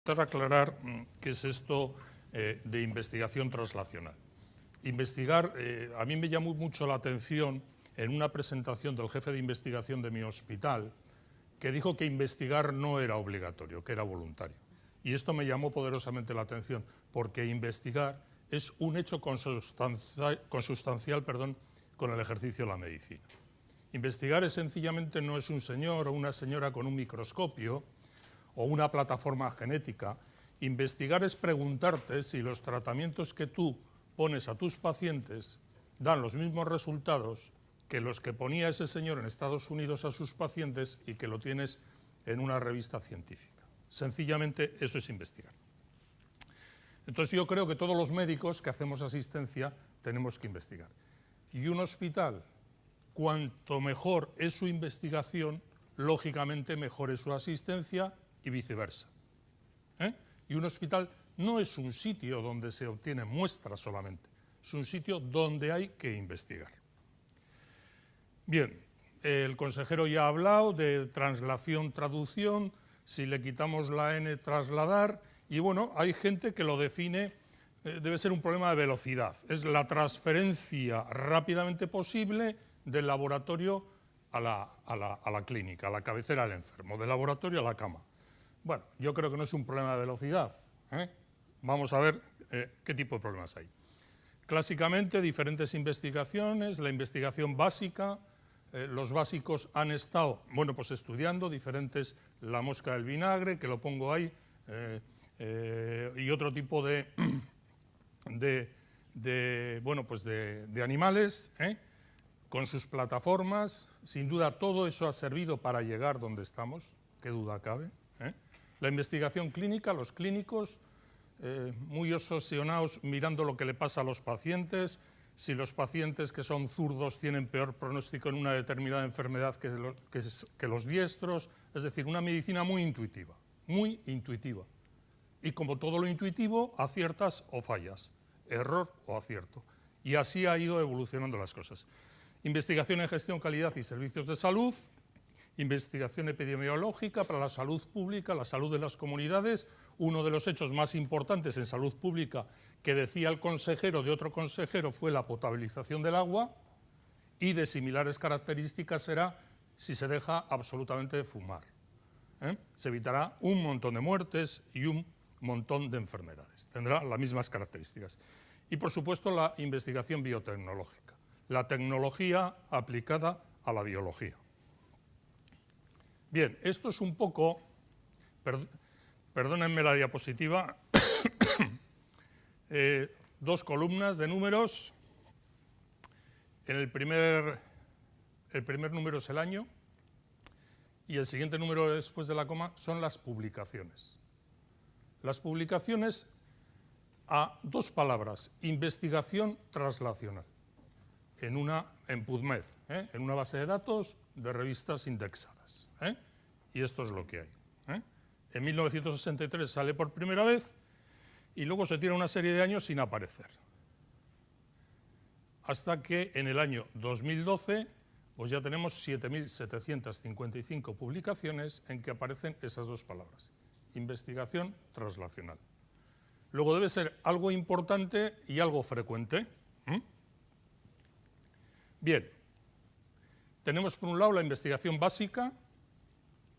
Para aclarar qué es esto de investigación translacional. Investigar, a mí me llamó mucho la atención en una presentación del jefe de investigación de mi hospital, que dijo que investigar no era obligatorio, que era voluntario. Y esto me llamó poderosamente la atención, porque investigar es un hecho consustancial, con el ejercicio de la medicina. Investigar sencillamente no es un señor o una señora con un microscopio o una plataforma genética. Investigar es preguntarte si los tratamientos que tú pones a tus pacientes dan los mismos resultados que los que ponía ese señor en Estados Unidos a sus pacientes y que lo tienes en una revista científica. Sencillamente eso es investigar. Entonces yo creo que todos los médicos que hacemos asistencia tenemos que investigar. Y un hospital, cuanto mejor es su investigación, lógicamente mejor es su asistencia y viceversa. Y un hospital no es un sitio donde se obtienen muestras solamente, es un sitio donde hay que investigar. Bien, el consejero ya ha hablado de translación, traducción, si le quitamos la N, trasladar, y bueno, hay gente que lo define, debe ser un problema de velocidad, es la transferencia rápidamente posible del laboratorio a la clínica, a la cabecera del enfermo, del laboratorio a la cama. Bueno, yo creo que no es un problema de velocidad. Vamos a ver qué tipo de problemas hay. Clásicamente, diferentes investigaciones, la investigación básica, los básicos han estado, bueno, pues estudiando diferentes, la mosca del vinagre, que lo pongo ahí, y otro tipo de animales, con sus plataformas. Sin duda todo eso ha servido para llegar donde estamos, qué duda cabe. La investigación clínica, los clínicos, muy obsesionados mirando lo que le pasa a los pacientes, si los pacientes que son zurdos tienen peor pronóstico en una determinada enfermedad que los diestros, es decir, una medicina muy intuitiva, y como todo lo intuitivo, aciertas o fallas, error o acierto, y así ha ido evolucionando las cosas. Investigación en gestión, calidad y servicios de salud, investigación epidemiológica para la salud pública, la salud de las comunidades. Uno de los hechos más importantes en salud pública que decía el consejero de otro consejero fue la potabilización del agua, y de similares características será si se deja absolutamente de fumar. Se evitará un montón de muertes y un montón de enfermedades. Tendrá las mismas características. Y por supuesto la investigación biotecnológica, la tecnología aplicada a la biología. Bien, esto es un poco, perdónenme la diapositiva, dos columnas de números. El primer número es el año y el siguiente número después de la coma son las publicaciones. Las publicaciones a dos palabras, investigación translacional, en PubMed, en una base de datos de revistas indexadas. Y esto es lo que hay. En 1963 sale por primera vez y luego se tira una serie de años sin aparecer. Hasta que en el año 2012 pues ya tenemos 7.755 publicaciones en que aparecen esas dos palabras, investigación translacional. Luego debe ser algo importante y algo frecuente. Bien, tenemos por un lado la investigación básica,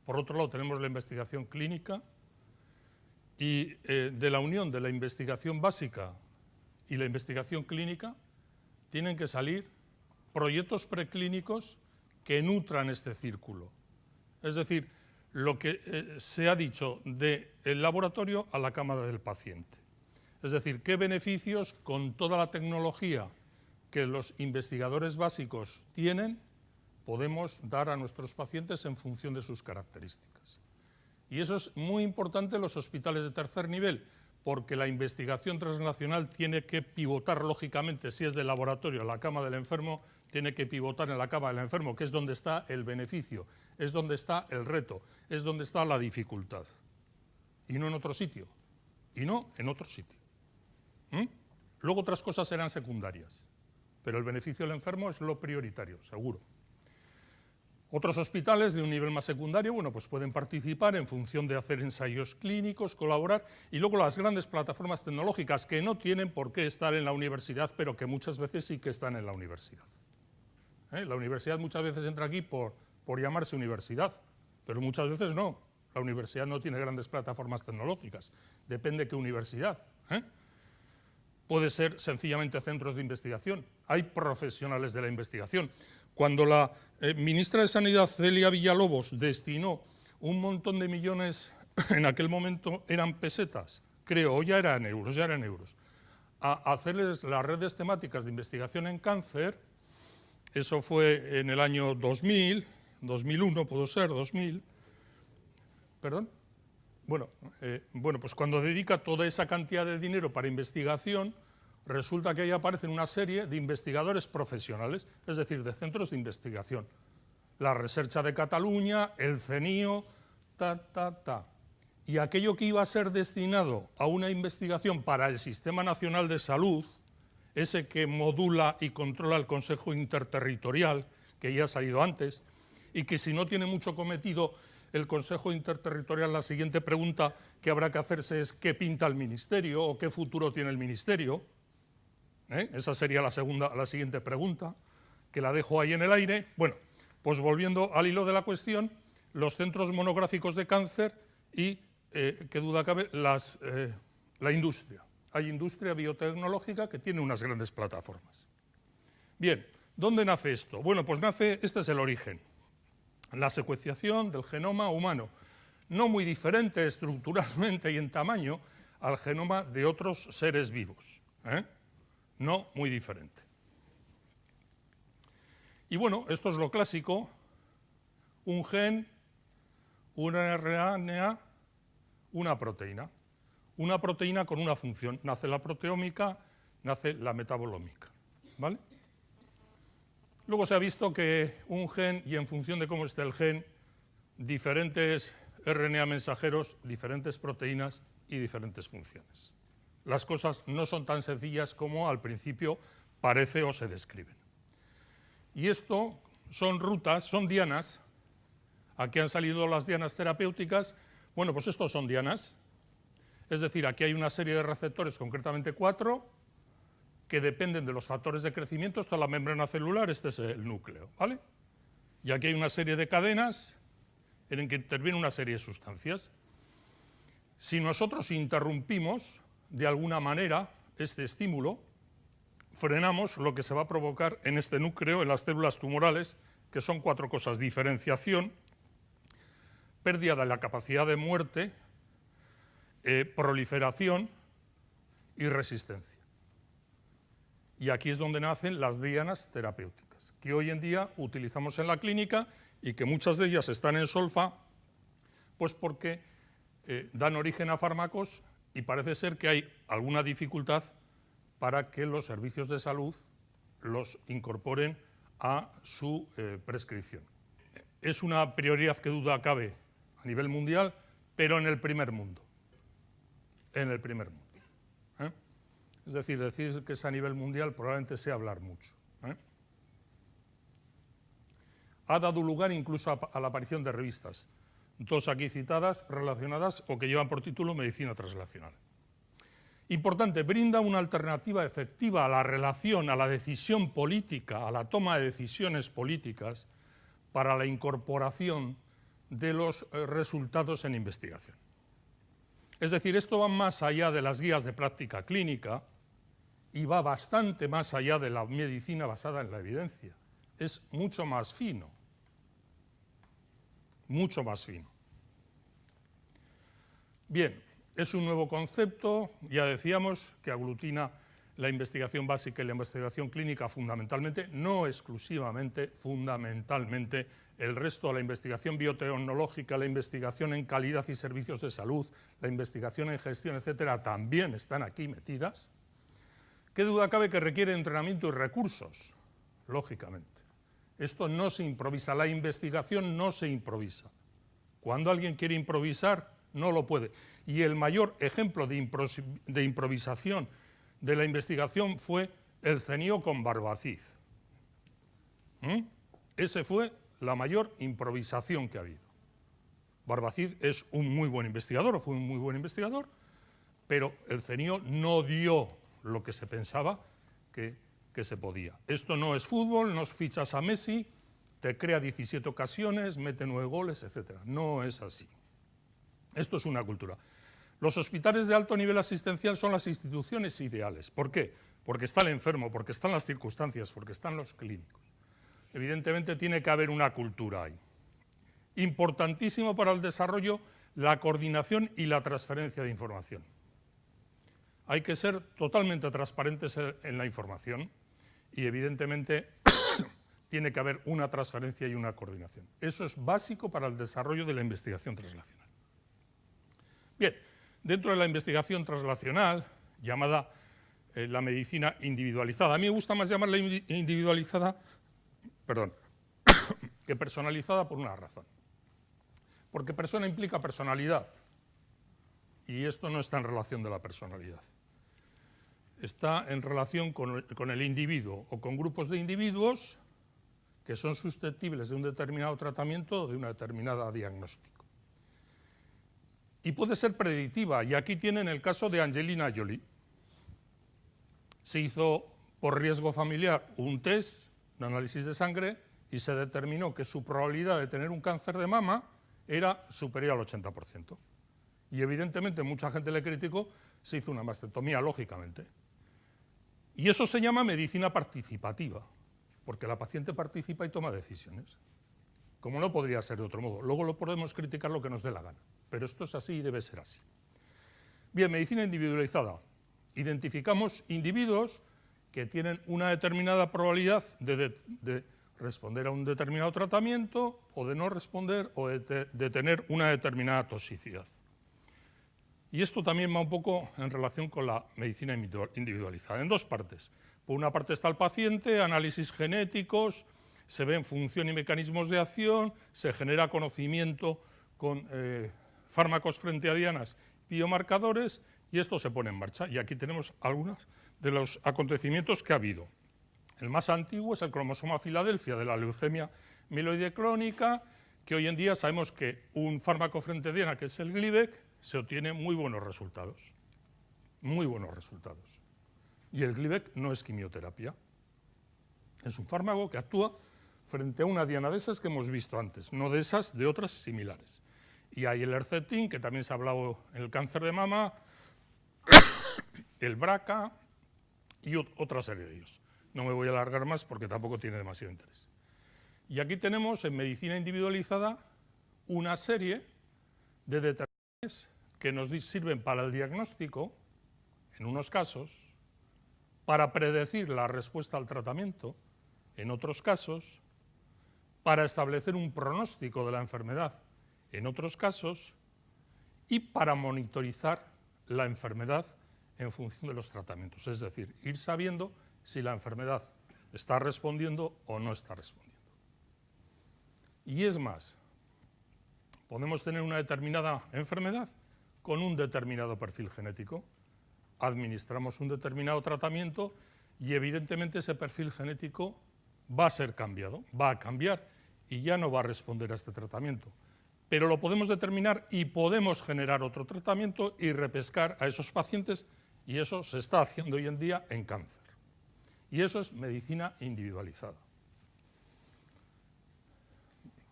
por otro lado tenemos la investigación clínica, y de la unión de la investigación básica y la investigación clínica tienen que salir proyectos preclínicos que nutran este círculo. Es decir, lo que se ha dicho del laboratorio a la cama del paciente. Es decir, qué beneficios con toda la tecnología que los investigadores básicos tienen podemos dar a nuestros pacientes en función de sus características. Y eso es muy importante en los hospitales de tercer nivel, porque la investigación translacional tiene que pivotar lógicamente, si es del laboratorio a la cama del enfermo, tiene que pivotar en la cama del enfermo, que es donde está el beneficio, es donde está el reto, es donde está la dificultad. Y no en otro sitio. Luego otras cosas serán secundarias, pero el beneficio del enfermo es lo prioritario, seguro. Otros hospitales de un nivel más secundario, bueno, pues pueden participar en función de hacer ensayos clínicos, colaborar, y luego las grandes plataformas tecnológicas que no tienen por qué estar en la universidad, pero que muchas veces sí que están en la universidad. La universidad muchas veces entra aquí por llamarse universidad, pero muchas veces no. La universidad no tiene grandes plataformas tecnológicas, depende de qué universidad. Puede ser sencillamente centros de investigación. Hay profesionales de la investigación. Cuando la ministra de Sanidad, Celia Villalobos, destinó un montón de millones, en aquel momento eran pesetas, creo, o ya eran euros, a hacerles las redes temáticas de investigación en cáncer, eso fue en el año 2000, 2001, pudo ser, 2000, perdón. Bueno, pues cuando dedica toda esa cantidad de dinero para investigación, resulta que ahí aparecen una serie de investigadores profesionales, es decir, de centros de investigación. La Recerca de Cataluña, el CENIO, Y aquello que iba a ser destinado a una investigación para el Sistema Nacional de Salud, ese que modula y controla el Consejo Interterritorial, que ya ha salido antes, y que si no tiene mucho cometido el Consejo Interterritorial, la siguiente pregunta que habrá que hacerse es ¿qué pinta el Ministerio o qué futuro tiene el Ministerio? Esa sería la siguiente pregunta, que la dejo ahí en el aire. Bueno, pues volviendo al hilo de la cuestión, los centros monográficos de cáncer y, qué duda cabe, la industria. Hay industria biotecnológica que tiene unas grandes plataformas. Bien, ¿dónde nace esto? Bueno, pues este es el origen. La secuenciación del genoma humano, no muy diferente estructuralmente y en tamaño al genoma de otros seres vivos, no muy diferente. Y bueno, esto es lo clásico, un gen, una RNA, una proteína con una función, nace la proteómica, nace la metabolómica, ¿vale? Luego se ha visto que un gen, y en función de cómo esté el gen, diferentes RNA mensajeros, diferentes proteínas y diferentes funciones. Las cosas no son tan sencillas como al principio parece o se describen. Y esto son rutas, son dianas. Aquí han salido las dianas terapéuticas. Bueno, pues estos son dianas. Es decir, aquí hay una serie de receptores, concretamente 4, que dependen de los factores de crecimiento. Esta es la membrana celular, este es el núcleo, ¿vale? Y aquí hay una serie de cadenas en que interviene una serie de sustancias. Si nosotros interrumpimos de alguna manera este estímulo, frenamos lo que se va a provocar en este núcleo, en las células tumorales, que son 4 cosas: diferenciación, pérdida de la capacidad de muerte, proliferación y resistencia. Y aquí es donde nacen las dianas terapéuticas, que hoy en día utilizamos en la clínica y que muchas de ellas están en solfa, pues porque dan origen a fármacos y parece ser que hay alguna dificultad para que los servicios de salud los incorporen a su prescripción. Es una prioridad que duda cabe a nivel mundial, pero en el primer mundo. En el primer mundo. Es decir que es a nivel mundial probablemente sea hablar mucho. Ha dado lugar incluso a la aparición de revistas, 2 aquí citadas, relacionadas o que llevan por título Medicina Translacional. Importante, brinda una alternativa efectiva a la relación, a la decisión política, a la toma de decisiones políticas para la incorporación de los resultados en investigación. Es decir, esto va más allá de las guías de práctica clínica y va bastante más allá de la medicina basada en la evidencia. Es mucho más fino. Mucho más fino. Bien, es un nuevo concepto, ya decíamos, que aglutina la investigación básica y la investigación clínica fundamentalmente, no exclusivamente, fundamentalmente, el resto de la investigación biotecnológica, la investigación en calidad y servicios de salud, la investigación en gestión, etcétera, también están aquí metidas. ¿Qué duda cabe que requiere entrenamiento y recursos? Lógicamente. Esto no se improvisa, la investigación no se improvisa. Cuando alguien quiere improvisar, no lo puede. Y el mayor ejemplo de improvisación de la investigación fue el CENIO con Barbaciz. Ese fue la mayor improvisación que ha habido. Barbacid es un muy buen investigador, o fue un muy buen investigador, pero el CNIO no dio lo que se pensaba que se podía. Esto no es fútbol, no fichas a Messi, te crea 17 ocasiones, mete 9 goles, etc. No es así. Esto es una cultura. Los hospitales de alto nivel asistencial son las instituciones ideales. ¿Por qué? Porque está el enfermo, porque están las circunstancias, porque están los clínicos. Evidentemente tiene que haber una cultura ahí. Importantísimo para el desarrollo, la coordinación y la transferencia de información. Hay que ser totalmente transparentes en la información y evidentemente tiene que haber una transferencia y una coordinación. Eso es básico para el desarrollo de la investigación translacional. Bien, dentro de la investigación translacional, llamada la medicina individualizada, a mí me gusta más llamarla individualizada, que personalizada por una razón. Porque persona implica personalidad, y esto no está en relación de la personalidad. Está en relación con el individuo o con grupos de individuos que son susceptibles de un determinado tratamiento o de una determinada diagnóstico. Y puede ser predictiva, y aquí tienen el caso de Angelina Jolie. Se hizo por riesgo familiar un test, un análisis de sangre, y se determinó que su probabilidad de tener un cáncer de mama era superior al 80%. Y evidentemente mucha gente le criticó, se hizo una mastectomía, lógicamente. Y eso se llama medicina participativa, porque la paciente participa y toma decisiones, como no podría ser de otro modo. Luego lo podemos criticar lo que nos dé la gana, pero esto es así y debe ser así. Bien, medicina individualizada. Identificamos individuos que tienen una determinada probabilidad de responder a un determinado tratamiento o de no responder o de tener una determinada toxicidad. Y esto también va un poco en relación con la medicina individualizada, en dos partes. Por una parte está el paciente, análisis genéticos, se ven función y mecanismos de acción, se genera conocimiento con fármacos frente a dianas, biomarcadores, y esto se pone en marcha. Y aquí tenemos algunos de los acontecimientos que ha habido. El más antiguo es el cromosoma Filadelfia de la leucemia mieloide crónica, que hoy en día sabemos que un fármaco frente a diana, que es el Glivec, se obtiene muy buenos resultados. Muy buenos resultados. Y el Glivec no es quimioterapia. Es un fármaco que actúa frente a una diana de esas que hemos visto antes, no de esas, de otras similares. Y hay el Herceptin, que también se ha hablado en el cáncer de mama, el BRCA y otra serie de ellos. No me voy a alargar más porque tampoco tiene demasiado interés. Y aquí tenemos en medicina individualizada una serie de determinantes que nos sirven para el diagnóstico, en unos casos, para predecir la respuesta al tratamiento, en otros casos, para establecer un pronóstico de la enfermedad, en otros casos, y para monitorizar la enfermedad en función de los tratamientos. Es decir, ir sabiendo si la enfermedad está respondiendo o no está respondiendo. Y es más, podemos tener una determinada enfermedad con un determinado perfil genético, administramos un determinado tratamiento y evidentemente ese perfil genético va a ser cambiado, va a cambiar y ya no va a responder a este tratamiento. Pero lo podemos determinar y podemos generar otro tratamiento y repescar a esos pacientes, y eso se está haciendo hoy en día en cáncer. Y eso es medicina individualizada.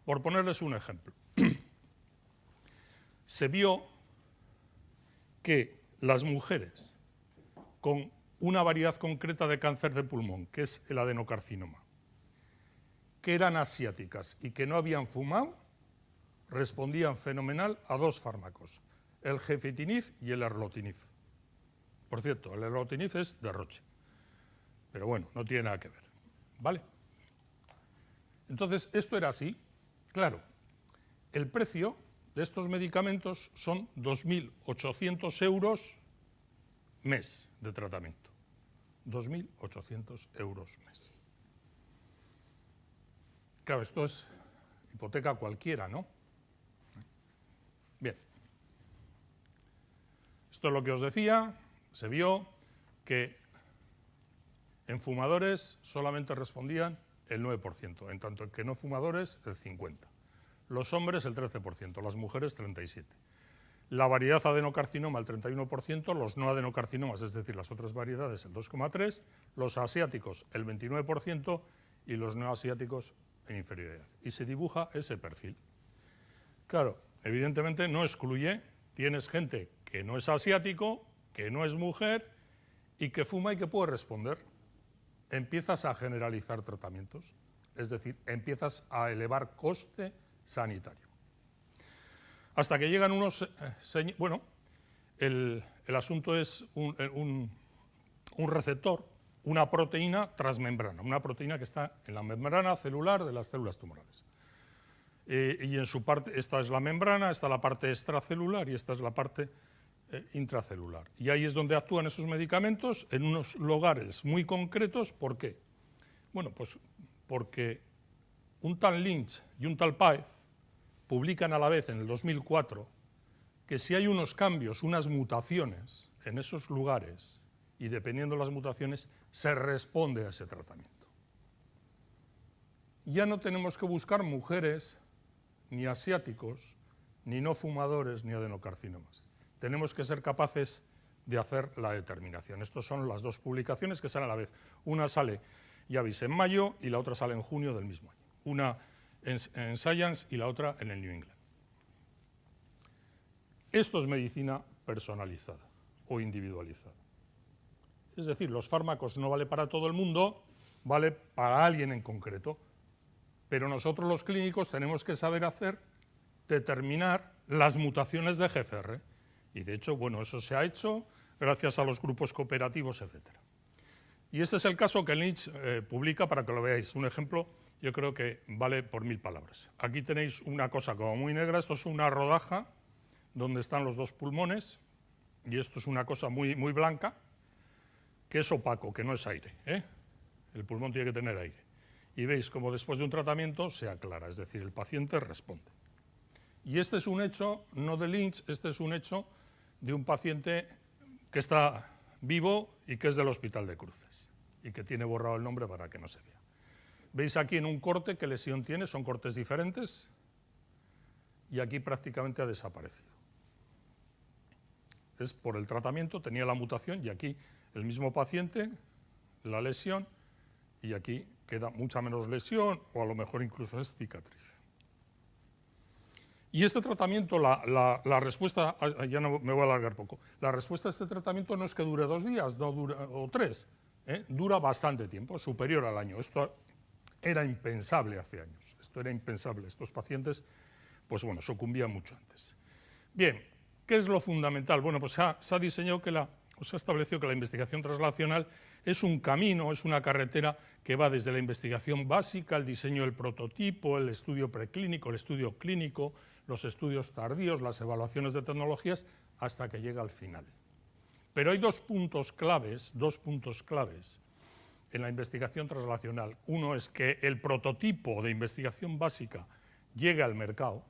Por ponerles un ejemplo, se vio que las mujeres con una variedad concreta de cáncer de pulmón, que es el adenocarcinoma, que eran asiáticas y que no habían fumado, respondían fenomenal a dos fármacos, el gefitinib y el erlotinib. Por cierto, el erlotinib es de Roche, pero bueno, no tiene nada que ver, ¿vale? Entonces, esto era así. Claro, el precio de estos medicamentos son 2.800 euros mes de tratamiento. 2.800 euros mes. Claro, esto es hipoteca cualquiera, ¿no? Bien. Esto es lo que os decía. Se vio que en fumadores solamente respondían el 9%, en tanto que no fumadores el 50%. Los hombres el 13%, las mujeres 37%. La variedad adenocarcinoma el 31%, los no adenocarcinomas, es decir, las otras variedades el 2,3%, los asiáticos el 29% y los no asiáticos en inferioridad. Y se dibuja ese perfil. Claro, evidentemente no excluye, tienes gente que no es asiático, que no es mujer y que fuma y que puede responder. Empiezas a generalizar tratamientos, es decir, empiezas a elevar coste sanitario. Hasta que llegan unos... bueno, el asunto es un receptor, una proteína transmembrana, una proteína que está en la membrana celular de las células tumorales. Y en su parte, esta es la membrana, esta es la parte extracelular y esta es la parte intracelular. Y ahí es donde actúan esos medicamentos en unos lugares muy concretos. ¿Por qué? Bueno, pues porque un tal Lynch y un tal Páez publican a la vez en el 2004 que si hay unos cambios, unas mutaciones en esos lugares y dependiendo de las mutaciones se responde a ese tratamiento. Ya no tenemos que buscar mujeres, ni asiáticos, ni no fumadores, ni adenocarcinomas. Tenemos que ser capaces de hacer la determinación. Estas son las dos publicaciones que salen a la vez. Una sale, ya veis, en mayo y la otra sale en junio del mismo año. Una en Science y la otra en el New England. Esto es medicina personalizada o individualizada. Es decir, los fármacos no vale para todo el mundo, vale para alguien en concreto, pero nosotros los clínicos tenemos que saber determinar las mutaciones de GFR. Y de hecho, bueno, eso se ha hecho gracias a los grupos cooperativos, etc. Y este es el caso que Lynch publica para que lo veáis. Un ejemplo, yo creo que vale por 1000 palabras. Aquí tenéis una cosa como muy negra, esto es una rodaja donde están los dos pulmones, y esto es una cosa muy, muy blanca, que es opaco, que no es aire, ¿eh? El pulmón tiene que tener aire. Y veis como después de un tratamiento se aclara, es decir, el paciente responde. Y este es un hecho, no de Lynch, este es un hecho de un paciente que está vivo y que es del Hospital de Cruces, y que tiene borrado el nombre para que no se vea. Veis aquí en un corte qué lesión tiene, son cortes diferentes, y aquí prácticamente ha desaparecido. Es por el tratamiento, tenía la mutación, y aquí el mismo paciente, la lesión, y aquí queda mucha menos lesión, o a lo mejor incluso es cicatriz. Y este tratamiento, la respuesta, ya no me voy a alargar poco, la respuesta a este tratamiento no es que dure 2 días o 3, dura bastante tiempo, superior al año. Esto era impensable hace años, esto era impensable. Estos pacientes, pues bueno, sucumbían mucho antes. Bien, ¿qué es lo fundamental? Bueno, pues se ha diseñado se ha establecido que la investigación translacional es un camino, es una carretera que va desde la investigación básica, el diseño del prototipo, el estudio preclínico, el estudio clínico, los estudios tardíos, las evaluaciones de tecnologías, hasta que llega al final. Pero hay dos puntos claves en la investigación translacional. Uno es que el prototipo de investigación básica llegue al mercado,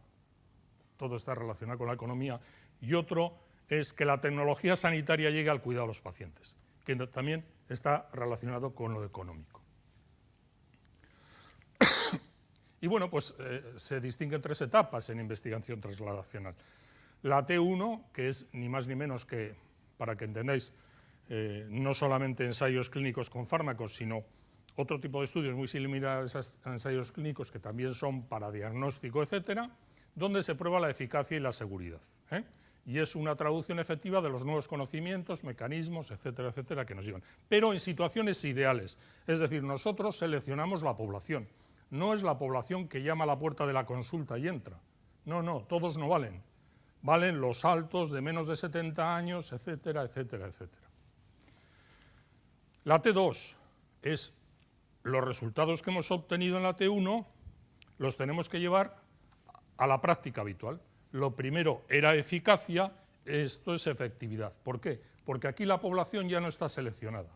todo está relacionado con la economía, y otro es que la tecnología sanitaria llegue al cuidado de los pacientes, que también está relacionado con lo económico. Y bueno, pues se distinguen 3 etapas en investigación translacional. La T1, que es ni más ni menos que, para que entendáis, no solamente ensayos clínicos con fármacos, sino otro tipo de estudios muy similares a ensayos clínicos que también son para diagnóstico, etcétera, donde se prueba la eficacia y la seguridad, y es una traducción efectiva de los nuevos conocimientos, mecanismos, etcétera, etcétera, que nos llevan. Pero en situaciones ideales, es decir, nosotros seleccionamos la población, no es la población que llama a la puerta de la consulta y entra. No, todos no valen. Valen los altos de menos de 70 años, etcétera, etcétera, etcétera. La T2 es los resultados que hemos obtenido en la T1, los tenemos que llevar a la práctica habitual. Lo primero era eficacia, esto es efectividad. ¿Por qué? Porque aquí la población ya no está seleccionada.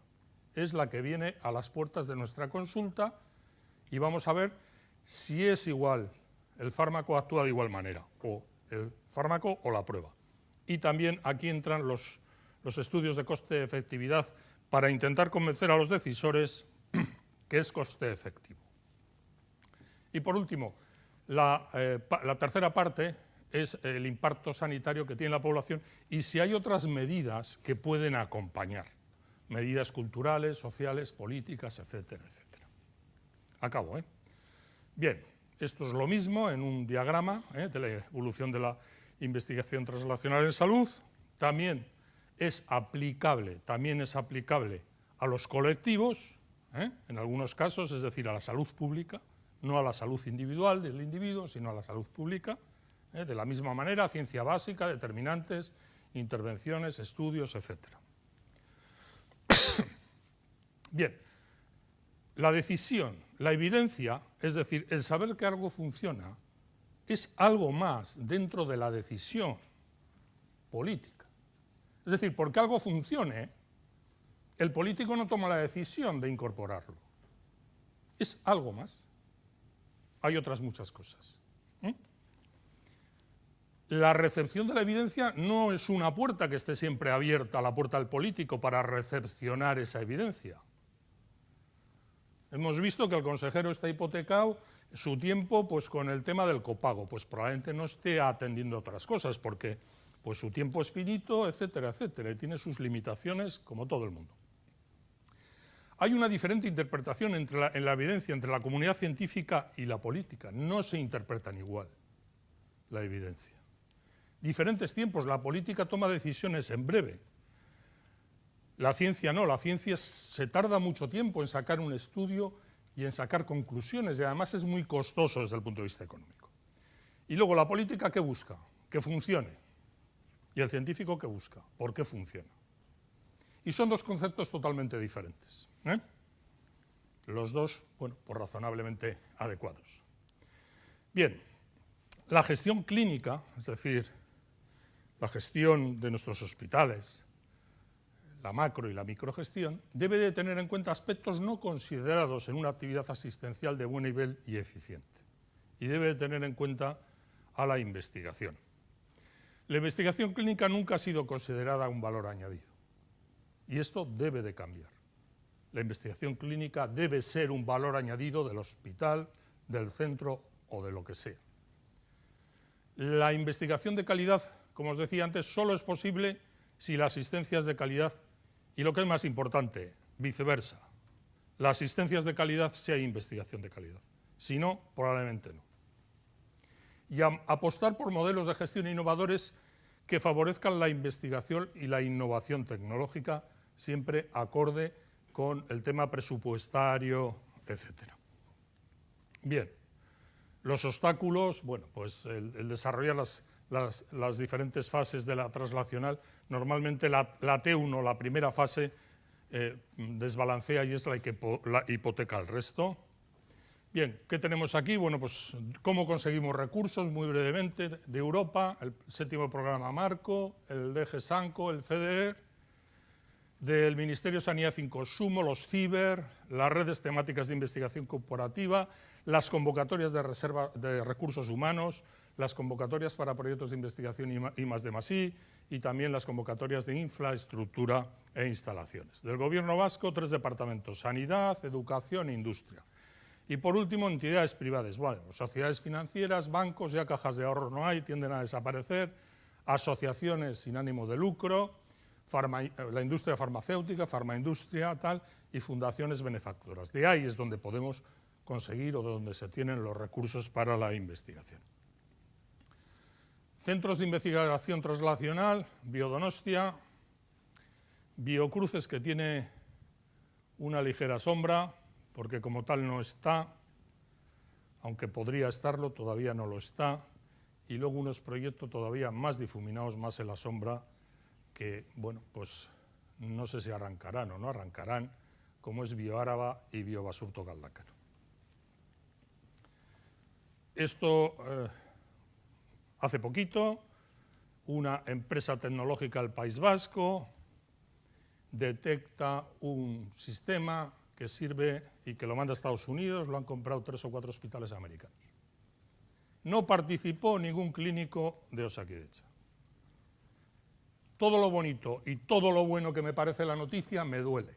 Es la que viene a las puertas de nuestra consulta y vamos a ver si es igual, el fármaco actúa de igual manera, o el fármaco o la prueba. Y también aquí entran los estudios de coste-efectividad para intentar convencer a los decisores que es coste efectivo. Y por último, la tercera parte es el impacto sanitario que tiene la población y si hay otras medidas que pueden acompañar, medidas culturales, sociales, políticas, etcétera, etcétera. Acabo, ¿eh? Bien, esto es lo mismo en un diagrama de la evolución de la investigación translacional en salud. También es aplicable a los colectivos, en algunos casos, es decir, a la salud pública, no a la salud individual del individuo, sino a la salud pública. De la misma manera, ciencia básica, determinantes, intervenciones, estudios, etc. Bien, la decisión, la evidencia, es decir, el saber que algo funciona, es algo más dentro de la decisión política. Es decir, porque algo funcione, el político no toma la decisión de incorporarlo. Es algo más. Hay otras muchas cosas. La recepción de la evidencia no es una puerta que esté siempre abierta, la puerta del político, para recepcionar esa evidencia. Hemos visto que el consejero está hipotecado su tiempo pues, con el tema del copago, pues probablemente no esté atendiendo otras cosas, porque pues, su tiempo es finito, etcétera, etcétera, y tiene sus limitaciones como todo el mundo. Hay una diferente interpretación en la evidencia entre la comunidad científica y la política. No se interpretan igual la evidencia. Diferentes tiempos, la política toma decisiones en breve. La ciencia no, la ciencia se tarda mucho tiempo en sacar un estudio y en sacar conclusiones, y además es muy costoso desde el punto de vista económico. Y luego la política, ¿qué busca? Que funcione. Y el científico, ¿qué busca? ¿Por qué funciona? Y son dos conceptos totalmente diferentes. Los dos, bueno, pues razonablemente adecuados. Bien, la gestión clínica, es decir, la gestión de nuestros hospitales, la macro y la microgestión, debe de tener en cuenta aspectos no considerados en una actividad asistencial de buen nivel y eficiente. Y debe de tener en cuenta a la investigación. La investigación clínica nunca ha sido considerada un valor añadido. Y esto debe de cambiar. La investigación clínica debe ser un valor añadido del hospital, del centro o de lo que sea. La investigación de calidad, como os decía antes, solo es posible si la asistencia es de calidad y, lo que es más importante, viceversa. La asistencia es de calidad si hay investigación de calidad. Si no, probablemente no. Y apostar por modelos de gestión innovadores que favorezcan la investigación y la innovación tecnológica, siempre acorde con el tema presupuestario, etc. Bien, los obstáculos, bueno, pues el desarrollar las diferentes fases de la translacional, normalmente la T1, la primera fase, desbalancea y es la que hipoteca el resto. Bien, ¿qué tenemos aquí? Bueno, pues cómo conseguimos recursos, muy brevemente, de Europa, el 7º programa marco, el DG Sanco, el FEDER, del Ministerio de Sanidad y Consumo, los CIBER, las redes temáticas de investigación corporativa, las convocatorias de reserva de recursos humanos, las convocatorias para proyectos de investigación I+D+I y también las convocatorias de infraestructura e instalaciones. Del Gobierno vasco, 3 departamentos: Sanidad, Educación e Industria. Y por último, entidades privadas, bueno, sociedades financieras, bancos, ya cajas de ahorro no hay, tienden a desaparecer, asociaciones sin ánimo de lucro, la industria farmacéutica, farmaindustria, tal, y fundaciones benefactoras. De ahí es donde podemos conseguir o donde se tienen los recursos para la investigación. Centros de investigación translacional, Biodonostia, Biocruces, que tiene una ligera sombra, porque como tal no está, aunque podría estarlo, todavía no lo está, y luego unos proyectos todavía más difuminados, más en la sombra, que, bueno, pues no sé si arrancarán o no arrancarán, como es Bioáraba y Biobasurto Galdacano. Esto, hace poquito, una empresa tecnológica del País Vasco detecta un sistema que sirve y que lo manda a Estados Unidos, lo han comprado 3 o 4 hospitales americanos. No participó ningún clínico de Osakidetza. Todo lo bonito y todo lo bueno que me parece la noticia me duele,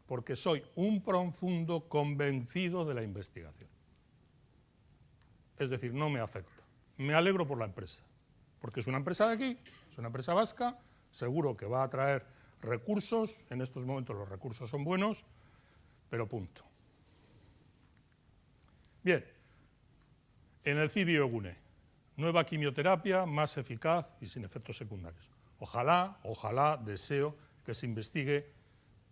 porque soy un profundo convencido de la investigación. es decir, no me afecta. Me alegro por la empresa, porque es una empresa de aquí, es una empresa vasca, seguro que va a traer recursos, en estos momentos los recursos son buenos, pero punto. Bien, en el CIBIOGUNE, nueva quimioterapia más eficaz y sin efectos secundarios. Ojalá, deseo que se investigue,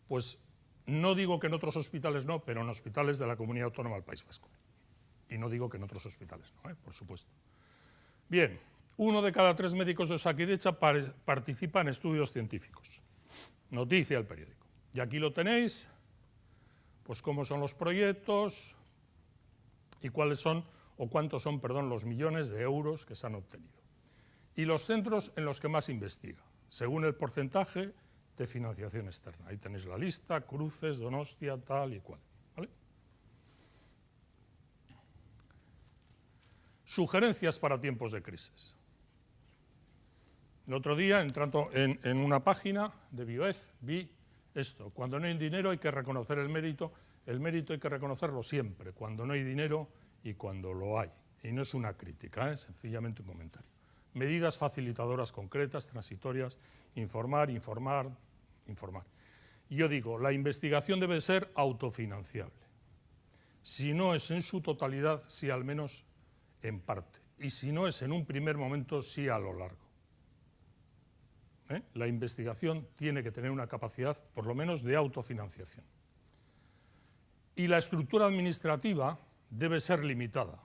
pues no digo que en otros hospitales no, pero en hospitales de la Comunidad Autónoma del País Vasco. Y no digo que en otros hospitales no, por supuesto. Bien, 1 de cada 3 médicos de Osakidetza participa en estudios científicos. Noticia del periódico. Y aquí lo tenéis, pues cómo son los proyectos y cuáles son, o cuántos son, perdón, los millones de euros que se han obtenido. Y los centros en los que más investiga, según el porcentaje de financiación externa. Ahí tenéis la lista, Cruces, Donostia, tal y cual. ¿Vale? Sugerencias para tiempos de crisis. El otro día, entrando en una página de Bioez, vi esto. Cuando no hay dinero hay que reconocer el mérito hay que reconocerlo siempre, cuando no hay dinero y cuando lo hay. Y no es una crítica, es sencillamente un comentario. Medidas facilitadoras concretas, transitorias, informar. Y yo digo, la investigación debe ser autofinanciable. Si no es en su totalidad, sí al menos en parte. Y si no es en un primer momento, sí a lo largo. La investigación tiene que tener una capacidad, por lo menos, de autofinanciación. Y la estructura administrativa debe ser limitada.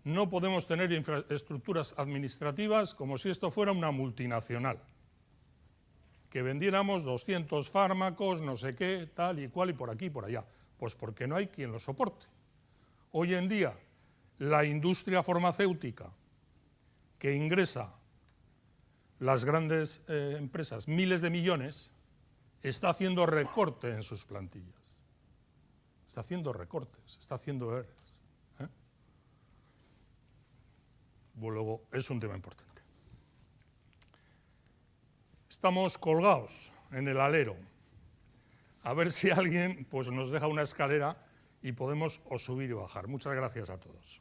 No podemos tener estructuras administrativas como si esto fuera una multinacional. Que vendiéramos 200 fármacos, no sé qué, tal y cual, y por aquí y por allá. Pues porque no hay quien lo soporte. Hoy en día, la industria farmacéutica que ingresa las grandes empresas, miles de millones, está haciendo recorte en sus plantillas. Está haciendo recortes, está haciendo ERES. Luego, es un tema importante. Estamos colgados en el alero. A ver si alguien pues, nos deja una escalera y podemos o subir y bajar. Muchas gracias a todos.